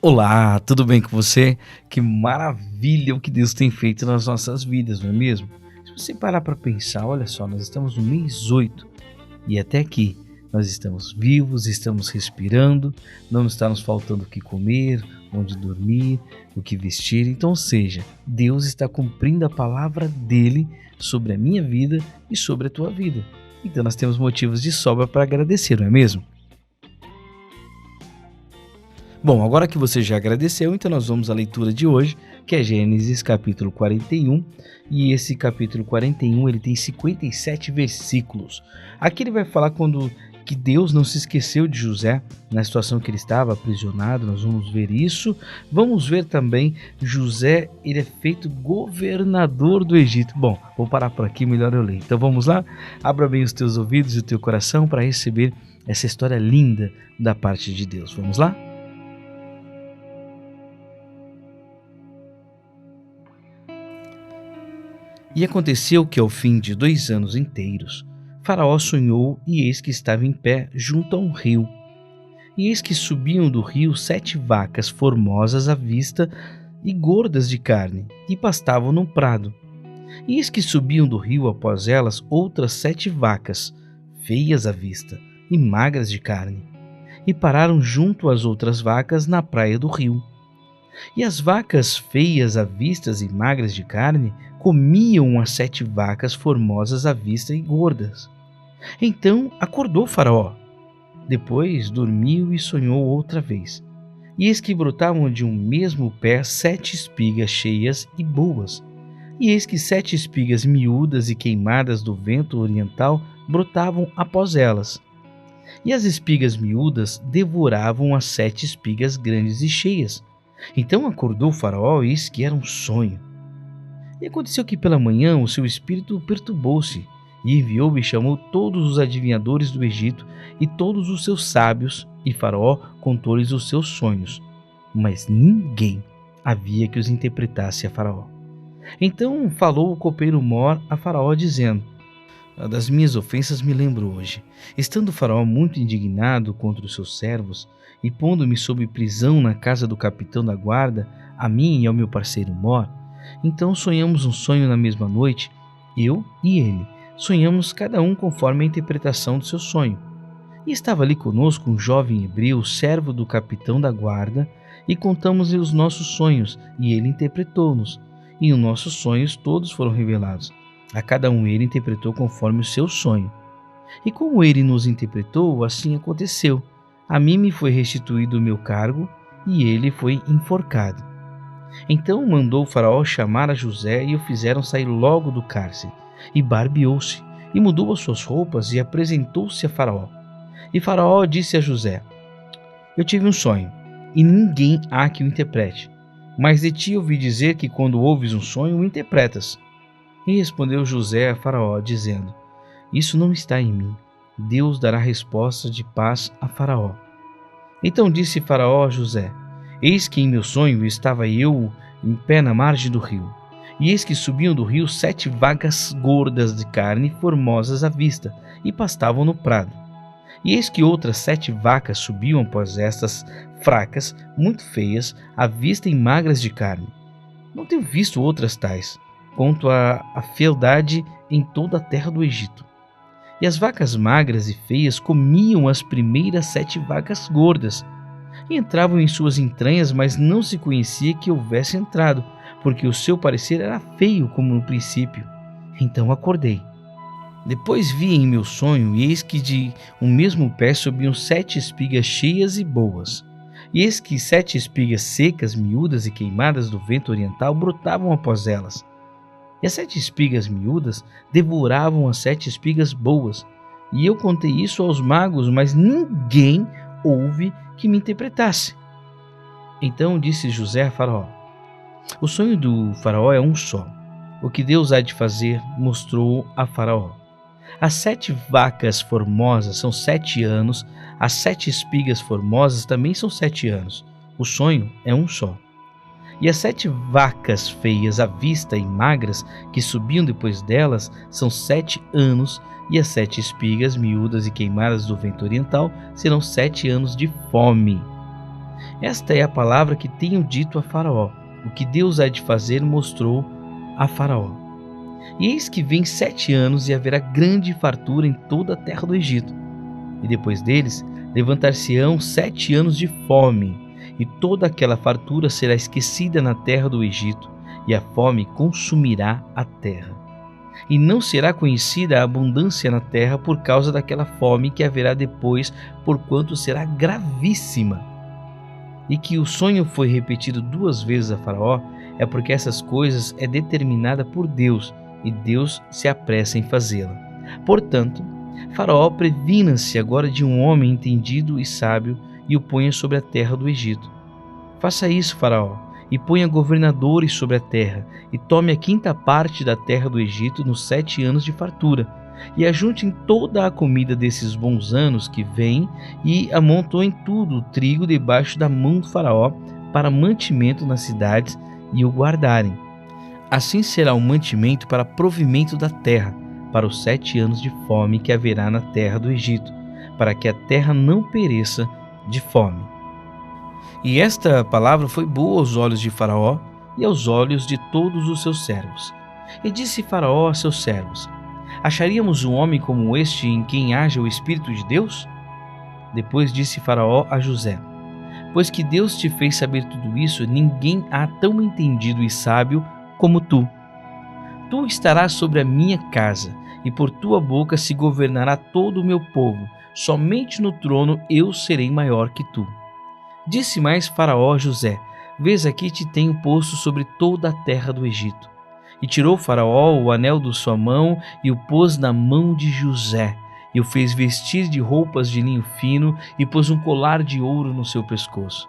Olá, tudo bem com você? Que maravilha o que Deus tem feito nas nossas vidas, não é mesmo? Se você parar para pensar, olha só, nós estamos no mês 8 e até aqui nós estamos vivos, estamos respirando, não está nos faltando o que comer, onde dormir, o que vestir. Então, ou seja, Deus está cumprindo a palavra dele sobre a minha vida e sobre a tua vida. Então nós temos motivos de sobra para agradecer, não é mesmo? Bom, agora que você já agradeceu, então nós vamos à leitura de hoje, que é Gênesis capítulo 41, e esse capítulo 41 ele tem 57 versículos. Aqui ele vai falar que Deus não se esqueceu de José na situação que ele estava aprisionado, nós vamos ver isso. Vamos ver também José, ele é feito governador do Egito. Bom, vou parar por aqui, melhor eu ler. Então vamos lá, abra bem os teus ouvidos e o teu coração para receber essa história linda da parte de Deus. Vamos lá? E aconteceu que ao fim de 2 anos inteiros, Faraó sonhou, e eis que estava em pé junto a um rio. E eis que subiam do rio 7 vacas formosas à vista e gordas de carne, e pastavam no prado. E eis que subiam do rio após elas outras 7 vacas, feias à vista e magras de carne, e pararam junto às outras vacas na praia do rio. E as vacas feias à vista e magras de carne comiam as 7 vacas formosas à vista e gordas. Então acordou Faraó. Depois dormiu e sonhou outra vez. E eis que brotavam de um mesmo pé 7 espigas cheias e boas. E eis que 7 espigas miúdas e queimadas do vento oriental brotavam após elas. E as espigas miúdas devoravam as 7 espigas grandes e cheias. Então acordou Faraó, e eis que era um sonho. E aconteceu que pela manhã o seu espírito perturbou-se, e enviou e chamou todos os adivinhadores do Egito e todos os seus sábios, e Faraó contou-lhes os seus sonhos, mas ninguém havia que os interpretasse a Faraó. Então falou o copeiro Mor a Faraó, dizendo: das minhas ofensas me lembro hoje. Estando Faraó muito indignado contra os seus servos, e pondo-me sob prisão na casa do capitão da guarda, a mim e ao meu parceiro Mor, então sonhamos um sonho na mesma noite, eu e ele. Sonhamos cada um conforme a interpretação do seu sonho. E estava ali conosco um jovem hebreu, servo do capitão da guarda, e contamos-lhe os nossos sonhos, e ele interpretou-nos. E os nossos sonhos todos foram revelados. A cada um ele interpretou conforme o seu sonho. E como ele nos interpretou, assim aconteceu. A mim me foi restituído o meu cargo, e ele foi enforcado. Então mandou o Faraó chamar a José, e o fizeram sair logo do cárcere. E barbeou-se, e mudou as suas roupas, e apresentou-se a Faraó. E Faraó disse a José: eu tive um sonho, e ninguém há que o interprete. Mas de ti ouvi dizer que quando ouves um sonho, o interpretas. E respondeu José a Faraó, dizendo: isso não está em mim. Deus dará resposta de paz a Faraó. Então disse Faraó a José: eis que em meu sonho estava eu em pé na margem do rio. E eis que subiam do rio 7 vacas gordas de carne formosas à vista, e pastavam no prado. E eis que outras 7 vacas subiam após estas, fracas, muito feias, à vista e magras de carne. Não tenho visto outras tais, quanto a fealdade em toda a terra do Egito. E as vacas magras e feias comiam as primeiras 7 vacas gordas, e entravam em suas entranhas, mas não se conhecia que houvesse entrado, porque o seu parecer era feio como no princípio. Então acordei. Depois vi em meu sonho, e eis que de um mesmo pé subiam 7 espigas cheias e boas. E eis que 7 espigas secas, miúdas e queimadas do vento oriental brotavam após elas. E as 7 espigas miúdas devoravam as 7 espigas boas. E eu contei isso aos magos, mas ninguém houve que me interpretasse. Então disse José a Faraó: o sonho do Faraó é um só. O que Deus há de fazer mostrou a Faraó. As 7 vacas formosas são 7 anos, as 7 espigas formosas também são 7 anos. O sonho é um só. E as 7 vacas feias à vista e magras que subiam depois delas são 7 anos, e as 7 espigas miúdas e queimadas do vento oriental serão 7 anos de fome. Esta é a palavra que tenho dito a Faraó. O que Deus há de fazer mostrou a Faraó. E eis que vem 7 anos e haverá grande fartura em toda a terra do Egito. E depois deles levantar-se-ão 7 anos de fome, e toda aquela fartura será esquecida na terra do Egito, e a fome consumirá a terra. E não será conhecida a abundância na terra por causa daquela fome que haverá depois, porquanto será gravíssima. E que o sonho foi repetido 2 vezes a Faraó, é porque essas coisas é determinada por Deus, e Deus se apressa em fazê-la. Portanto, Faraó previna-se agora de um homem entendido e sábio e o ponha sobre a terra do Egito. Faça isso, Faraó, e ponha governadores sobre a terra, e tome a 5ª parte da terra do Egito nos 7 anos de fartura, e ajuntem toda a comida desses bons anos que vêm, e amontoem tudo o trigo debaixo da mão do Faraó, para mantimento nas cidades, e o guardarem. Assim será o mantimento para provimento da terra, para os 7 anos de fome que haverá na terra do Egito, para que a terra não pereça de fome. E esta palavra foi boa aos olhos de Faraó e aos olhos de todos os seus servos. E disse Faraó a seus servos: Acharíamos um homem como este em quem haja o Espírito de Deus? Depois disse Faraó a José: Pois que Deus te fez saber tudo isso, ninguém há tão entendido e sábio como tu. Tu estarás sobre a minha casa, e por tua boca se governará todo o meu povo. Somente no trono eu serei maior que tu. Disse mais Faraó a José: Vês aqui te tenho posto sobre toda a terra do Egito. E tirou Faraó o anel de sua mão e o pôs na mão de José, e o fez vestir de roupas de linho fino e pôs um colar de ouro no seu pescoço.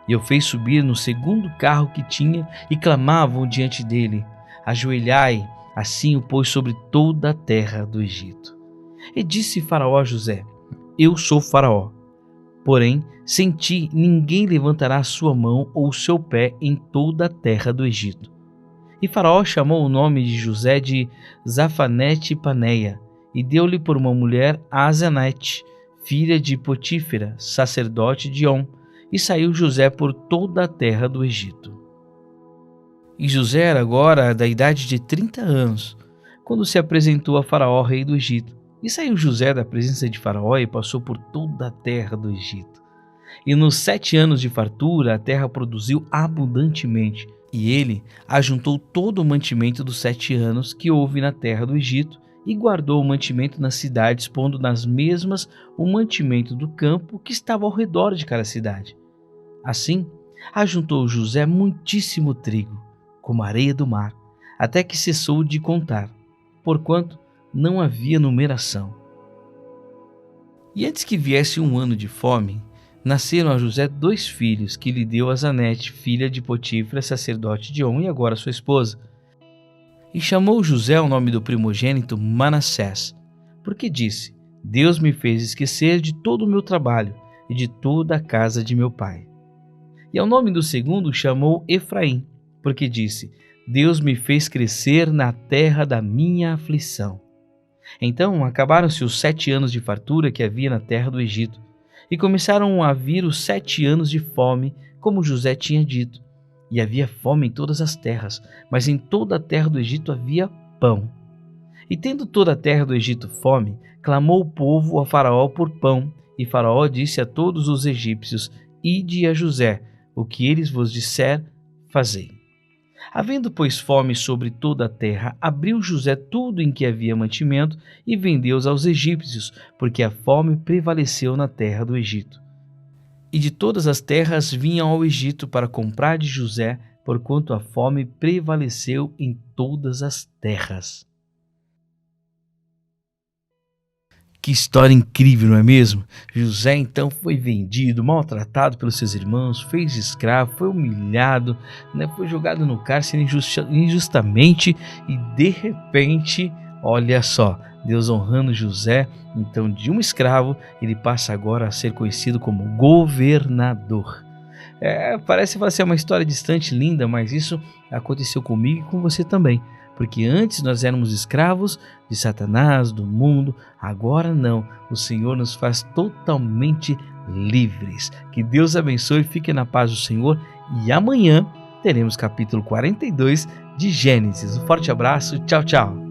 E o fez subir no 2º carro que tinha, e clamavam diante dele: Ajoelhai. Assim o pôs sobre toda a terra do Egito. E disse Faraó a José: Eu sou Faraó, porém sem ti ninguém levantará a sua mão ou o seu pé em toda a terra do Egito. E Faraó chamou o nome de José de Zafanete-Paneia, e deu-lhe por uma mulher Asenate, filha de Potífera, sacerdote de On, e saiu José por toda a terra do Egito. E José era agora da idade de 30 anos, quando se apresentou a Faraó, rei do Egito. E saiu José da presença de Faraó e passou por toda a terra do Egito. E nos 7 anos de fartura a terra produziu abundantemente, e ele ajuntou todo o mantimento dos 7 anos que houve na terra do Egito, e guardou o mantimento nas cidades, pondo nas mesmas o mantimento do campo que estava ao redor de cada cidade. Assim, ajuntou José muitíssimo trigo, como a areia do mar, até que cessou de contar, porquanto não havia numeração. E antes que viesse 1 ano de fome, nasceram a José 2 filhos, que lhe deu a Zanete, filha de Potífera, sacerdote de On, e agora sua esposa. E chamou José o nome do primogênito Manassés, porque disse: Deus me fez esquecer de todo o meu trabalho e de toda a casa de meu pai. E ao nome do segundo chamou Efraim, porque disse: Deus me fez crescer na terra da minha aflição. Então acabaram-se os 7 anos de fartura que havia na terra do Egito, e começaram a vir os 7 anos de fome, como José tinha dito. E havia fome em todas as terras, mas em toda a terra do Egito havia pão. E tendo toda a terra do Egito fome, clamou o povo a Faraó por pão, e Faraó disse a todos os egípcios: Ide a José, o que eles vos disser, fazei. Havendo, pois, fome sobre toda a terra, abriu José tudo em que havia mantimento e vendeu-os aos egípcios, porque a fome prevaleceu na terra do Egito. E de todas as terras vinham ao Egito para comprar de José, porquanto a fome prevaleceu em todas as terras. Que história incrível, não é mesmo? José então foi vendido, maltratado pelos seus irmãos, fez escravo, foi humilhado, foi jogado no cárcere injustamente e de repente, olha só, Deus honrando José, então de um escravo ele passa agora a ser conhecido como governador. Parece ser uma história distante, linda, mas isso aconteceu comigo e com você também. Porque antes nós éramos escravos de Satanás, do mundo, agora não. O Senhor nos faz totalmente livres. Que Deus abençoe, fique na paz do Senhor e amanhã teremos capítulo 42 de Gênesis. Um forte abraço, tchau, tchau.